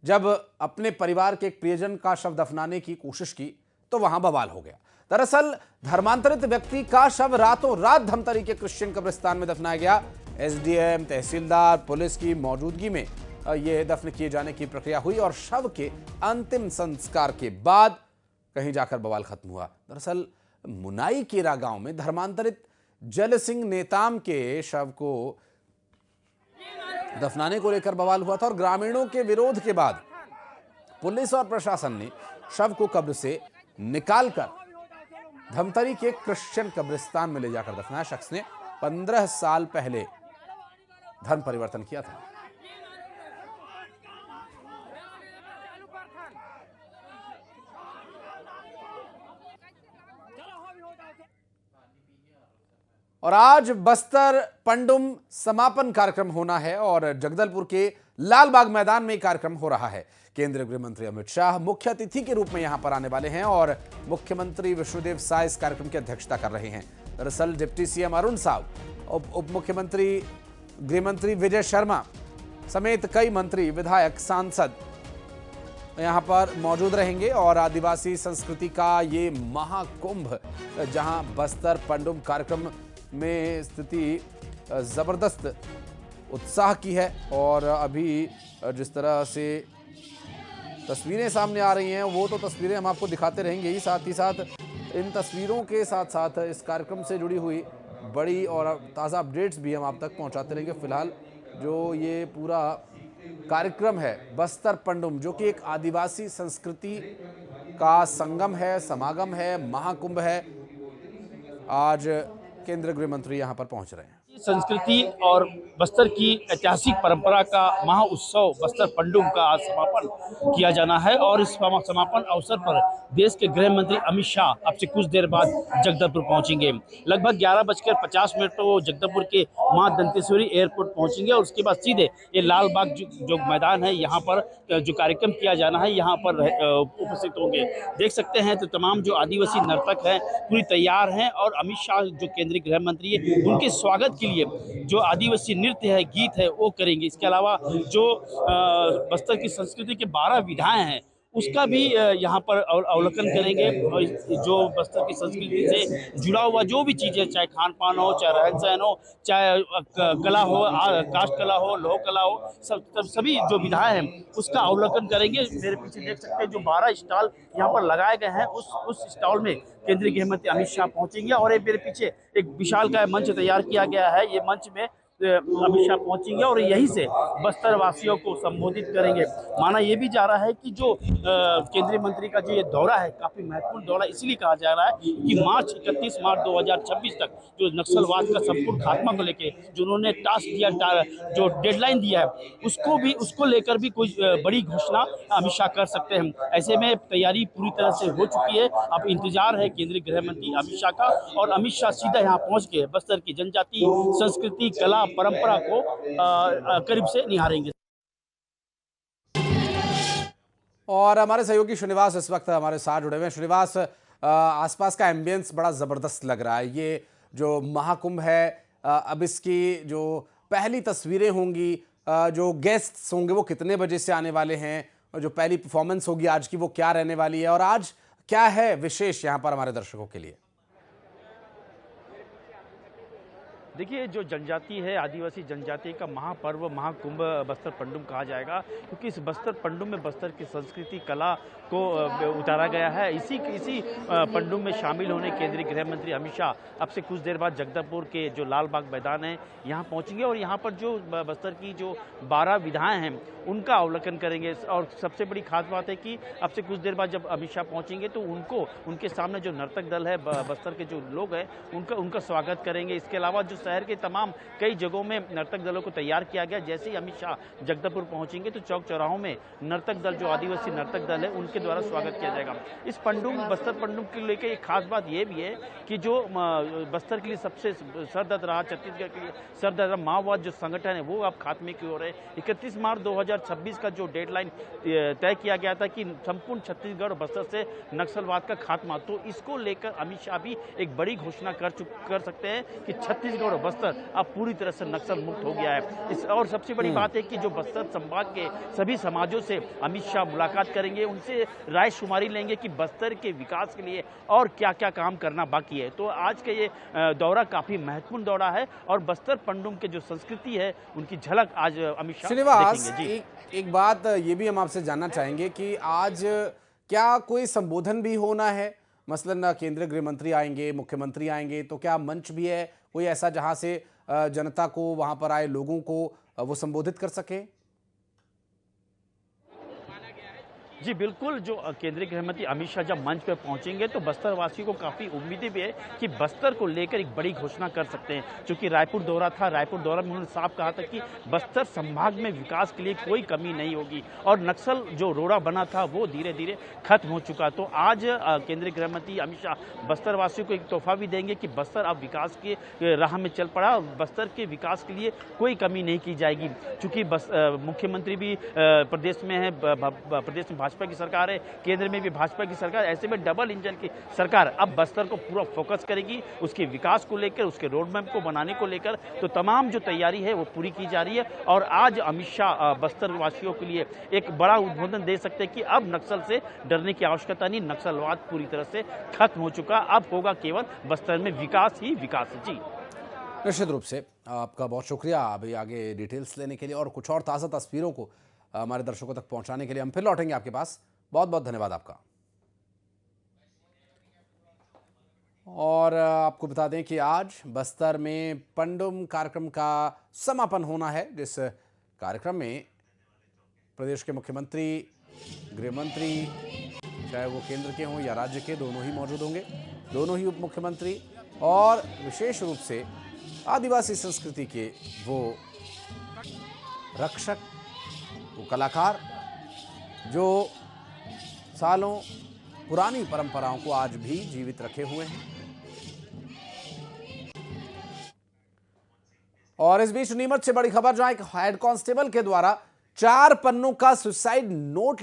जब अपने परिवार के एक प्रियजन का शव दफनाने की कोशिश की तो वहां बवाल हो गया। दरअसल धर्मांतरित व्यक्ति का शव रातों रात धमतरी के क्रिश्चियन कब्रिस्तान में दफनाया गया। एसडीएम, तहसीलदार, पुलिस की मौजूदगी में यह दफन किए जाने की प्रक्रिया हुई और शव के अंतिम संस्कार के बाद कहीं जाकर बवाल खत्म हुआ। दरअसल मुनाई केरा गांव में धर्मांतरित जल सिंह नेताम के शव को दफनाने को लेकर बवाल हुआ था और ग्रामीणों के विरोध के बाद पुलिस और प्रशासन ने शव को कब्र से निकालकर धमतरी के क्रिश्चियन कब्रिस्तान में ले जाकर दफनाया। शख्स ने 15 साल पहले धर्म परिवर्तन किया था। और आज बस्तर पंडुम समापन कार्यक्रम होना है और जगदलपुर के लालबाग मैदान में कार्यक्रम हो रहा है। केंद्रीय गृह मंत्री अमित शाह मुख्य अतिथि के रूप में यहां पर आने वाले हैं और मुख्यमंत्री विष्णुदेव साय इस कार्यक्रम की अध्यक्षता कर रहे हैं। दरअसल डिप्टी सीएम अरुण साव, उप मुख्यमंत्री गृह मंत्री विजय शर्मा समेत कई मंत्री, विधायक, सांसद यहां पर मौजूद रहेंगे और आदिवासी संस्कृति का ये महाकुंभ जहां बस्तर पंडुम कार्यक्रम में स्थिति जबरदस्त उत्साह की है और अभी जिस तरह से तस्वीरें सामने आ रही हैं वो तो तस्वीरें हम आपको दिखाते रहेंगे ही, साथ ही साथ इन तस्वीरों के साथ साथ इस कार्यक्रम से जुड़ी हुई बड़ी और ताज़ा अपडेट्स भी हम आप तक पहुंचाते रहेंगे। फिलहाल जो ये पूरा कार्यक्रम है बस्तर पंडुम, जो कि एक आदिवासी संस्कृति का संगम है, समागम है, महाकुंभ है, आज केंद्रीय गृह मंत्री यहां पर पहुंच रहे हैं। संस्कृति और बस्तर की ऐतिहासिक परंपरा का महाउत्सव बस्तर पंडुम का आज समापन किया जाना है और इस समापन अवसर पर देश के गृह मंत्री अमित शाह अब से कुछ देर बाद जगदलपुर पहुंचेंगे। लगभग 11:50 पर वो जगदलपुर के मां दंतेश्वरी एयरपोर्ट पहुंचेंगे और उसके बाद सीधे ये लालबाग जो मैदान है यहाँ पर जो कार्यक्रम किया जाना है यहाँ पर उपस्थित होंगे। देख सकते हैं तो तमाम जो आदिवासी नर्तक हैं पूरी तैयार हैं और अमित शाह जो केंद्रीय गृह मंत्री है उनके स्वागत के लिए जो आदिवासी नृत्य है, गीत है वो करेंगे। इसके अलावा जो बस्तर की संस्कृति के 12 विधाएं हैं उसका भी यहाँ पर अवलोकन करेंगे और जो बस्तर की संस्कृति से जुड़ा हुआ जो भी चीज़ें, चाहे खान पान हो, चाहे रहन सहन हो, चाहे कला हो, काष्ठ कला हो, लोह कला हो, सभी जो विधाएं हैं उसका अवलोकन करेंगे। मेरे पीछे देख सकते हैं जो 12 स्टॉल यहाँ पर लगाए गए हैं उस स्टॉल में केंद्रीय गृह मंत्री अमित शाह पहुंचेंगे और मेरे पीछे एक विशाल का मंच तैयार किया गया है। ये मंच में अमित शाह पहुंचेंगे और यहीं से बस्तर वासियों को संबोधित करेंगे। माना यह भी जा रहा है कि जो केंद्रीय मंत्री का जो ये दौरा है काफी महत्वपूर्ण दौरा इसलिए कहा जा रहा है कि 31 मार्च 2026 तक जो नक्सलवाद का संपूर्ण खात्मा को लेकर जो उन्होंने टास्क दिया, जो डेडलाइन दिया है उसको लेकर भी कोई बड़ी घोषणा अमित शाह कर सकते हैं। ऐसे में तैयारी पूरी तरह से हो चुकी है। अब इंतजार है केंद्रीय गृह मंत्री अमित शाह का और अमित शाह सीधा यहाँ पहुंच के बस्तर की जनजाति, संस्कृति, कला, परंपरा को करीब से निहारेंगे। और हमारे सहयोगी श्रीनिवास इस वक्त हमारे साथ जुड़े हुए हैं। श्रीनिवास, आसपास का एम्बियंस बड़ा जबरदस्त लग रहा है। ये जो महाकुंभ है, अब इसकी जो पहली तस्वीरें होंगी, जो गेस्ट्स होंगे वो कितने बजे से आने वाले हैं, और जो पहली परफॉर्मेंस होगी आज की वो क्या रहने वाली है, और आज क्या है विशेष यहाँ पर हमारे दर्शकों के लिए? देखिए, जो जनजाति है, आदिवासी जनजाति का महापर्व महाकुंभ बस्तर पंडुम कहा जाएगा, क्योंकि इस बस्तर पंडुम में बस्तर की संस्कृति, कला को उतारा गया है। इसी पंडुम में शामिल होने केंद्रीय गृह मंत्री अमित शाह अब से कुछ देर बाद जगदलपुर के जो लालबाग मैदान है यहाँ पहुँचेंगे और यहाँ पर जो बस्तर की जो 12 विधाएं हैं उनका अवलोकन करेंगे। और सबसे बड़ी खास बात है कि अब से कुछ देर बाद जब अमित शाह पहुँचेंगे तो उनके सामने जो नर्तक दल है, बस्तर के जो लोग हैं उनका स्वागत करेंगे। इसके अलावा जो शहर के तमाम कई जगहों में नर्तक दलों को तैयार किया गया। जैसे ही अमित शाह जगदलपुर पहुंचेंगे तो चौक चौराहों में नर्तक दल, जो आदिवासी नर्तक दल है, उनके द्वारा स्वागत किया जाएगा। इस बस्तर पंडुम के लेकर एक खास बात यह भी है कि जो बस्तर के लिए सबसे सरदर्द रहा, छत्तीसगढ़ के लिए सरदर्द रहा माओवाद जो संगठन है वो अब खात्मे की ओर है। 31 मार्च 2026 का जो डेडलाइन तय किया गया था कि संपूर्ण छत्तीसगढ़ और बस्तर से नक्सलवाद का खात्मा, तो इसको लेकर अमित शाह भी एक बड़ी घोषणा कर सकते हैं कि छत्तीसगढ़ और बस्तर अब पूरी तरह से नक्सल मुक्त हो गया है। और सबसे बड़ी बात है कि जो बस्तर संभाग के सभी समाजों से अमित शाह मुलाकात करेंगे, उनसे राय शुमारी लेंगे कि बस्तर के विकास के लिए और क्या क्या काम करना बाकी है। तो आज का ये दौरा काफी महत्वपूर्ण दौरा है और बस्तर पंडुम के जो संस्कृति है उनकी झलक आज अमित शाह श्रीनिवास, देखेंगे। जी एक बात ये भी हम आपसे जानना चाहेंगे कि आज क्या कोई संबोधन भी होना है? मसलन केंद्रीय गृह मंत्री आएंगे, मुख्यमंत्री आएंगे, तो क्या मंच भी है कोई ऐसा जहां से जनता को, वहां पर आए लोगों को वो संबोधित कर सके? जी बिल्कुल, जो केंद्रीय गृह मंत्री अमित शाह जब मंच पर पहुंचेंगे तो बस्तर वासियों को काफ़ी उम्मीदें भी है कि बस्तर को लेकर एक बड़ी घोषणा कर सकते हैं। क्योंकि रायपुर दौरा था, रायपुर दौरा में उन्होंने साफ कहा था कि बस्तर संभाग में विकास के लिए कोई कमी नहीं होगी और नक्सल जो रोड़ा बना था वो धीरे धीरे खत्म हो चुका। तो आज केंद्रीय गृह मंत्री अमित शाह बस्तर वासियों को एक तोहफा भी देंगे कि बस्तर अब विकास के राह में चल पड़ा और बस्तर के विकास के लिए कोई कमी नहीं की जाएगी। चूंकि मुख्यमंत्री भी प्रदेश में है, प्रदेश में भाजपा की सरकार है, केंद्र में भी भाजपा की सरकार, ऐसे में डबल इंजन की सरकार अब बस्तर को पूरा फोकस करेगी, उसके विकास को लेकर, उसके रोड मैप को बनाने को लेकर। तो तमाम जो तैयारी है वो पूरी की जा रही है और आज अमित शाह बस्तर वासियों के लिए एक बड़ा उद्बोधन दे सकते हैं कि अब नक्सल से डरने की आवश्यकता नहीं, नक्सलवाद पूरी तरह से खत्म हो चुका, अब होगा केवल बस्तर में विकास ही विकास। जी निश्चित रूप से आपका बहुत शुक्रिया अभी आगे डिटेल्स लेने के लिए और कुछ और ताज़ा तस्वीरों को हमारे दर्शकों तक पहुंचाने के लिए हम फिर लौटेंगे आपके पास। बहुत बहुत धन्यवाद आपका। और आपको बता दें कि आज बस्तर में पंडुम कार्यक्रम का समापन होना है, जिस कार्यक्रम में प्रदेश के मुख्यमंत्री, गृह मंत्री, चाहे वो केंद्र के हों या राज्य के, दोनों ही मौजूद होंगे, दोनों ही उप मुख्यमंत्री और विशेष रूप से आदिवासी संस्कृति के वो रक्षक, वो कलाकार जो सालों पुरानी परंपराओं को आज भी जीवित रखे हुए हैं। और इस बीच नीमच से बड़ी खबर, जहां एक हेड कांस्टेबल के द्वारा 4 पन्नों का सुसाइड नोट